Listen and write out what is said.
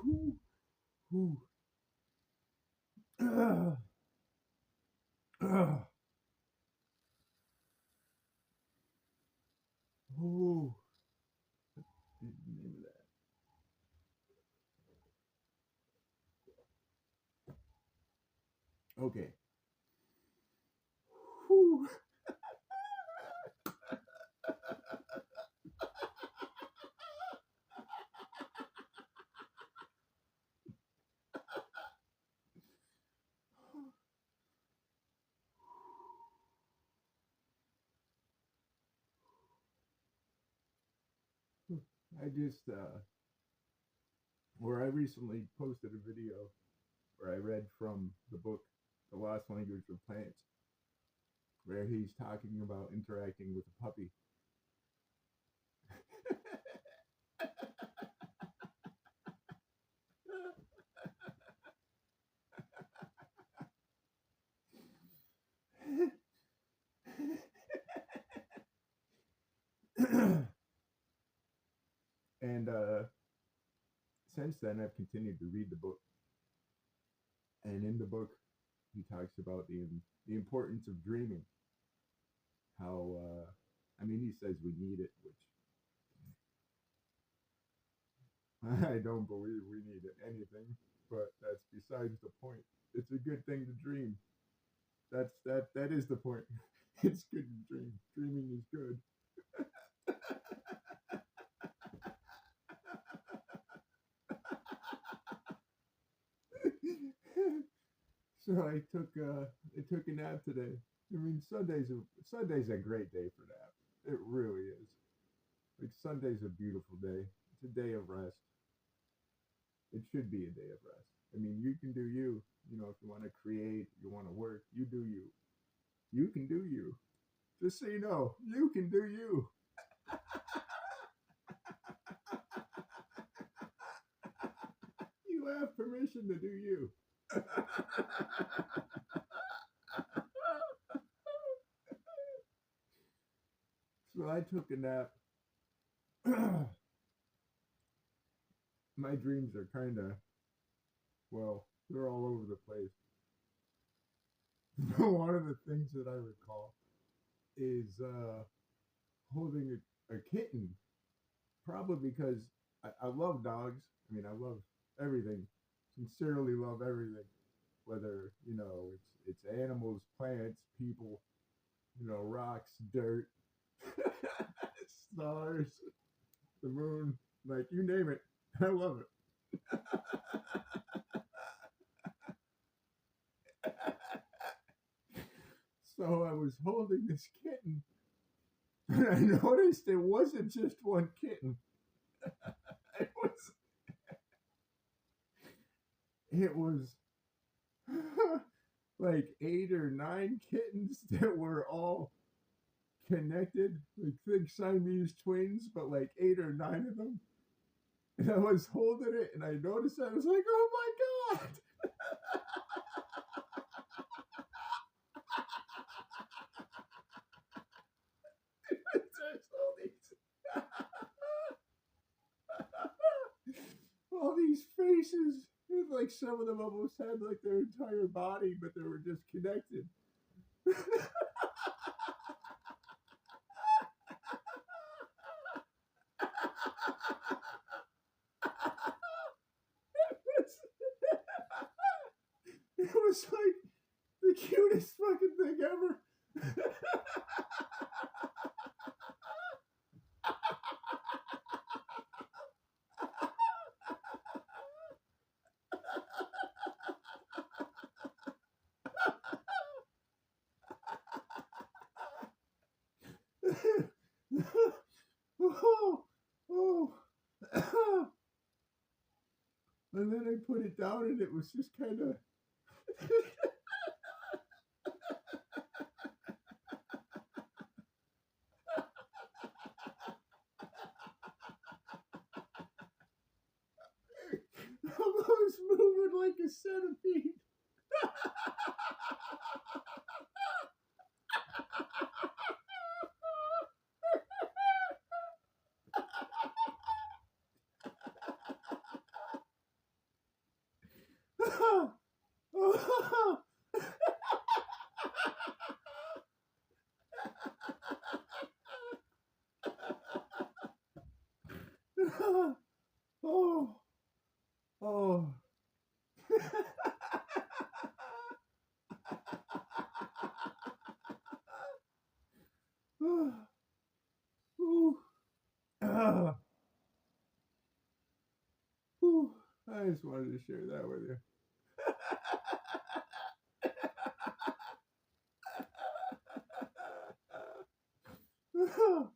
Whew, whew. Ugh, ugh. Ooh. The name of that. Okay. Whew. I just where I recently posted a video where I read from the book The Lost Language of Plants, where he's talking about interacting with a puppy. And since then, I've continued to read the book. And in the book, he talks about the importance of dreaming. How I mean, he says we need it, which I don't believe we need anything, but that's besides the point. It's a good thing to dream. That is the point. It's good to dream. Dreaming is good. So I took a nap today. I mean, Sunday's a great day for nap. It really is. Like Sunday's a beautiful day. It's a day of rest. It should be a day of rest. I mean, you can do you. You know, if you want to create, you want to work, you do you. You can do you. Just so you know, you can do you. You have permission to do you. So I took a nap. My dreams are kind of, well, they're all over the place. One of the things that I recall is holding a kitten, probably because I love dogs. I mean, I love everything, sincerely love everything, whether, you know, it's animals, plants, people, you know, rocks, dirt, stars, the moon, like you name it. I love it. So I was holding this kitten, and I noticed it wasn't just one kitten. It was it was like 8 or 9 kittens that were all connected, like big Siamese twins, but like 8 or 9 of them. And I was holding it, and I noticed that I was like, "Oh my god!" There's all these faces. It was like some of them almost had like their entire body, but they were just connected. It was like the cutest fucking thing ever. Oh, oh. And then I put it down, and it was just kind of. Almost moving like a centipede. Oh, oh. Ooh. Ah. Ooh. I just wanted to share that with you.